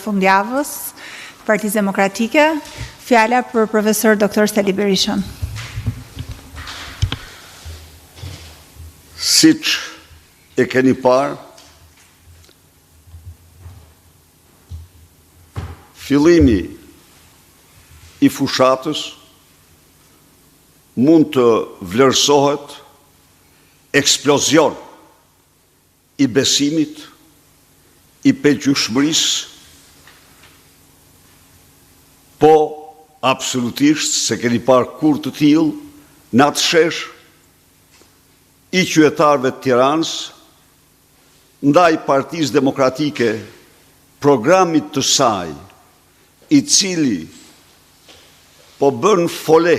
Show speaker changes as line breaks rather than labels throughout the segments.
gjatë fundjavës të Partisë Demokratike. Fjala për profesor Dr. Steli Berishën.
Siç e keni parë, fillimi i fushatës mund të vlerësohet eksplozion i besimit, i pëlqyeshmërisë, po absolutisht se keni parë kur të tillë në atë shesh i qytetarëve të Tiranës ndaj Partisë Demokratike, programit të saj, i cili po bën fole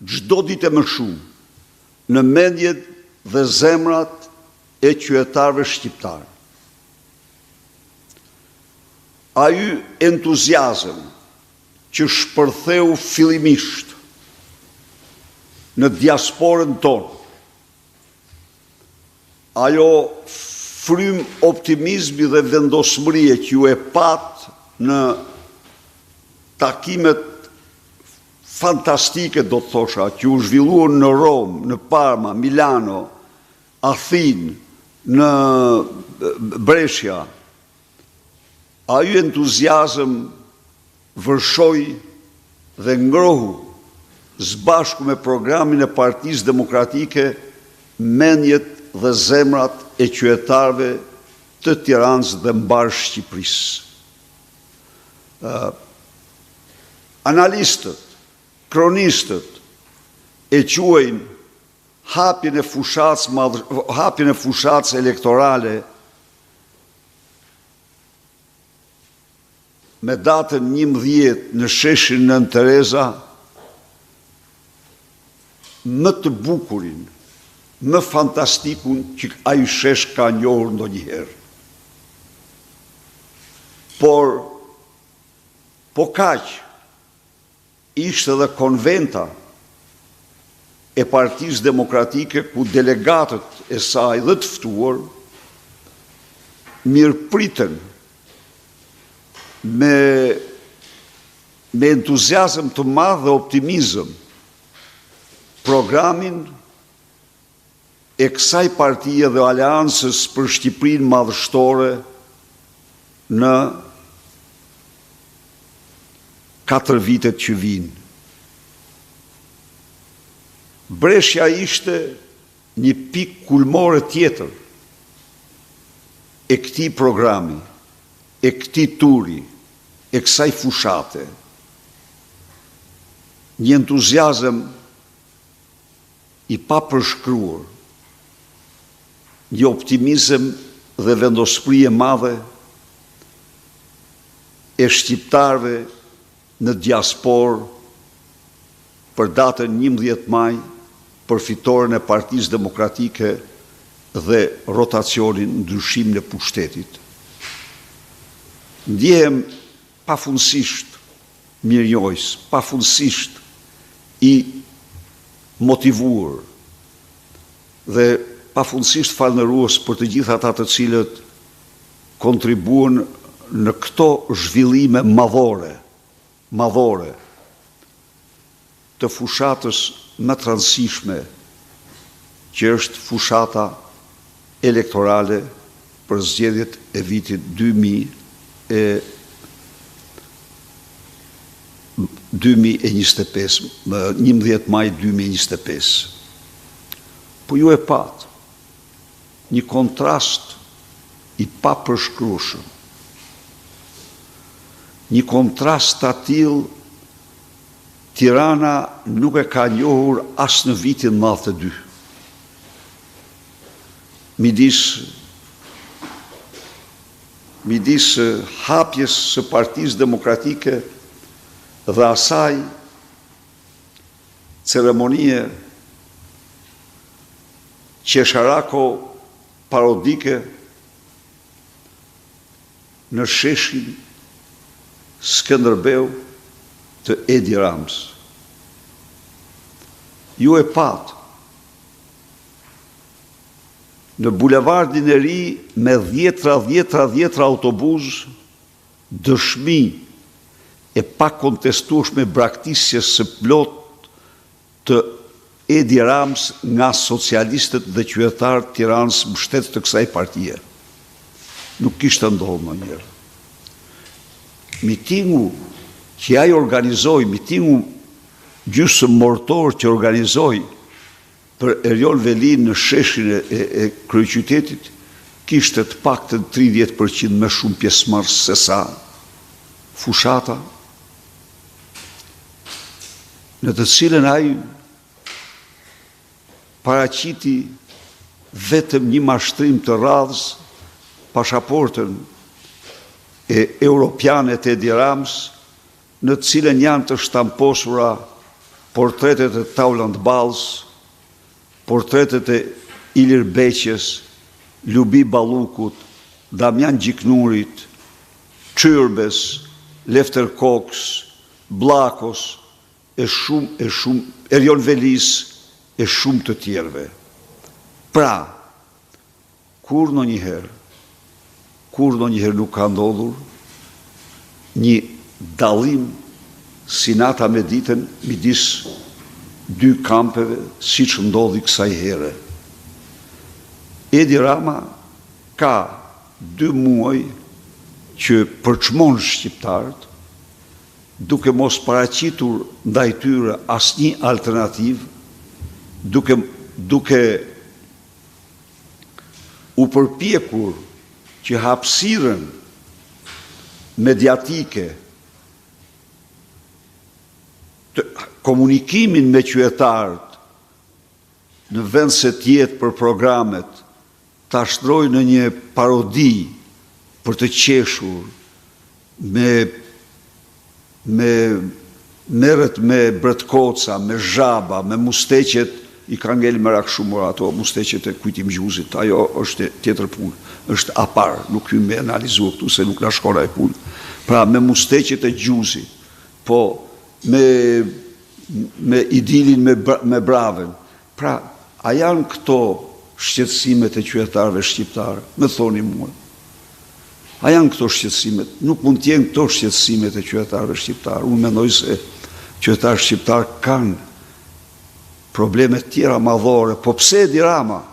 çdo ditë më shumë në mendjet dhe zemrat e qytetarëve shqiptarë. Ai entuziazëm që shpërtheu fillimisht në diasporën tonë, ajo frym optimizmi dhe vendosmërie që ju e pat në takimet fantastike, do të thosha, që u zhvilluan në Rom, në Parma, Milano, Athinë, në Brescia, ai entuziazëm vërshoi dhe ngrohu së bashku me programin e Partisë Demokratike mendjet dhe zemrat e qytetarëve të Tiranës dhe mbar Shqipërisë. Analistët, kronistët e quajnë hapjen e fushatës elektorale me datën 11 në sheshin Nën Tereza më të bukurin, më fantastikun që ai shesh ka njohur ndonjëherë. Po kaq ishte edhe konventa e Partisë Demokratike ku delegatët e saj dhe të ftuar mirëpritën me entuziazëm të madh dhe optimizëm programin e kësaj partie dhe aleancës për Shqipërinë madhështore në 4 vitet që vinë. Brescia ishte një pikë kulmore tjetër e këtij programi, e këtij turi, e kësaj fushate. Një entuziazëm i papërshkruar, një optimizëm dhe vendospri e madhe e shqiptarëve në diasporë për datën 11 maj për fitoren e Partisë Demokratike dhe rotacionin ndryshimin e pushtetit. Ndjehem pafundësisht mirënjohës, pafundësisht i motivuar dhe pafundësisht falënderues për të gjithë ata të cilët kontribuan në këto zhvillime madhore të fushatës më të rëndësishme që është fushata elektorale për zgjedhjet e vitit 2025, 11 maj 2025. Po ju e pat një kontrast i papërshkrueshëm, një kontrast të tillë Tirana nuk e ka njohur as në vitin 92. Midis hapjes së Partisë Demokratike dhe asaj ceremonie qesharako parodike në sheshin Skënderbeu të Edi Ramës. Ju e pat në bulevardin e ri me 10 autobus dëshmi e pa kontestueshme braktisjes së plot të Edi Ramës nga socialistët dhe qytetarët Tiranës mbështet të kësaj partie. Nuk kishte ndodhur ndonjëherë. Mitingu që ai organizoi, mitingu gjysmëmortor që organizoi për Erjon Velin në sheshin e kryeqytetit, kishte të paktën 30% më shumë pjesëmarrës se sa fushata, në të cilën ai paraqiti vetëm një mashtrim të radhës, pasaportën e europiane të Edi Ramës, në të cilën janë të shtamposura portretet e Taulant Ballës, portretet e Ilir Beqës, Lubi Ballukut, Damjan Gjiknurit, Çyrbes, Lefter Koks, Bllakos, Erjon Velis, e shumë të tjerëve. Pra, kur ndonjëherë nuk ka ndodhur një dallim si nata me ditën midis dy kampeve, siç ndodhi kësaj here. Edi Rama ka 2 muaj që përçmon shqiptarët, duke mos paraqitur ndaj tyre asnjë alternativë, duke u përpjekur që hapësirën mediatike, komunikimin me qytetarët në vend se tjetë për programet, ta shtrojë në një parodi për të qeshur merret me bretkoca, me zhaba, me musteqet, i ka ngel merak shumë ato musteqet e Kujtim Gjuzit, ajo është tjetër punë, është apar, nuk hymë me analizu këtu se nuk na shkon ai punë. Pra me musteqet e Gjuzit, po me idilin me braven. Pra, a janë këto shqetësimet e qytetarëve shqiptarë? Me thoni mua. A janë këto shqetësimet? Nuk mund të jenë këto shqetësimet e qytetarëve shqiptarë. Unë mendoj se qytetarë shqiptarë kanë probleme tjera madhore, po pse Edi Rama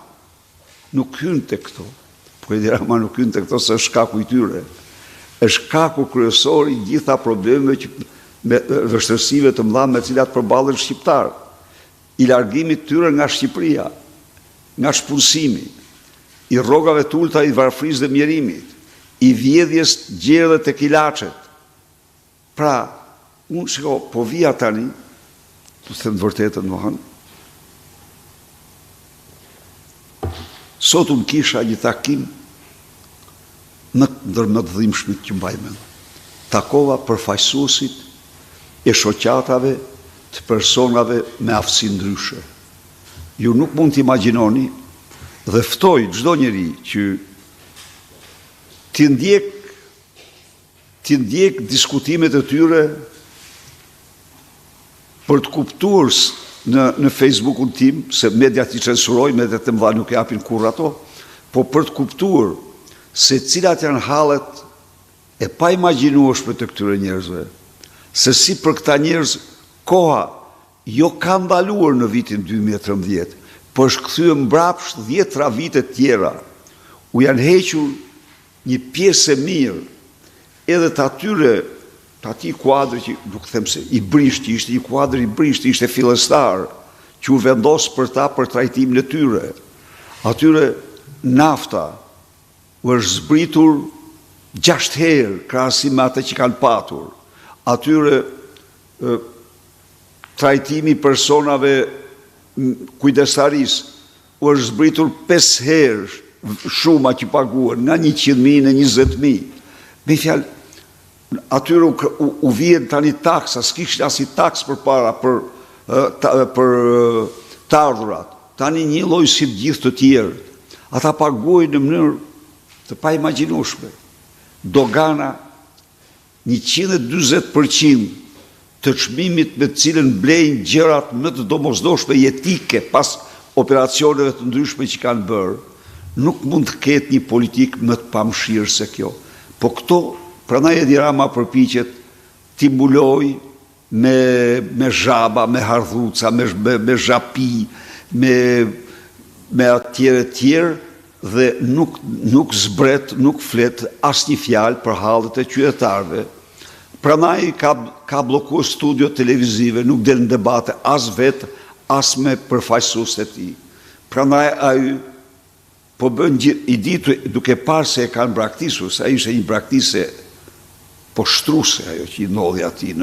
nuk hyn te këto? Po Edi Rama nuk hyn te këto se është shkaku i tyre. Është shkaku kryesor i gjitha problemeve që me vështirësive të mëdha me cilat përballen shqiptarët. I largimit tyre nga Shqipëria, nga shpunësimi, i rrogave të ulta i varfrisë dhe mjerimit, i vjedhjes gjerë tek ilaçet. Pra, unë shiko, po vija tani, të them të vërtetën domethënë, sot unë kisha një takim në ndër më të dhimbshmit që mbaj mend. Takova përfaqësuesit e shoqatave të personave me aftësi ndryshe. Ju nuk mund të imagjinoni dhe ftoj çdo njeri që të ndjek diskutimet e tyre për të kuptuar në Facebookun tim, se mediat i censurojnë, mediat e mëdha nuk japin kurrë ato, po për të kuptuar se cilat janë hallet e pa imagjinueshme të këtyre njerëzve, se si për këta njerëz koha jo ka ndaluar në vitin 2013, po është kthyer mbrapsht 10 vite tjera, u janë hequr një pjesë e mirë edhe të atyre, të ati kuadrë që, nuk them se i brisht, ishte i kuadrë i brisht, ishte fillestar, që u vendosë për ta për trajtimin e tyre. Atyre nafta u është zbritur 6 herë krahasim me atë që kanë patur. Atyre trajtimi personave kujdestarisë u është zbritur 5 herë shuma që paguan, nga 100.000 në 20.000. Me fjalë, atyre u vjen tani taksa, s'kishin as i taks për para për të ardhurat. Tani një lloj si të gjithë të tjerë. Ata paguajnë në mënyrë të pa imagjinueshme. Dogana 140% të çmimit me të cilën blejnë gjërat më të domosdoshme jetike pas operacioneve të ndryshme që kanë bërë. Nuk mund të ketë një politikë më të pamëshirë se kjo. Po këto Prandaj Edi Rama përpiqet t'i mbuloj me zhaba, me hardhuca, me zhapi, me tjerë, dhe nuk zbret, nuk flet asnjë fjalë për hallet e qytetarëve. Prandaj ka bllokuar studiot televizive, nuk del në debate as vetë, as me përfaqësuesit e tij. Prandaj ai po bën i ditur duke parë se e kanë braktisur, se ai ishte një braktisje poshtruese ajo që i ndodhi atij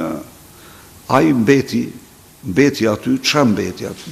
ai mbeti aty, çfarë mbeti aty?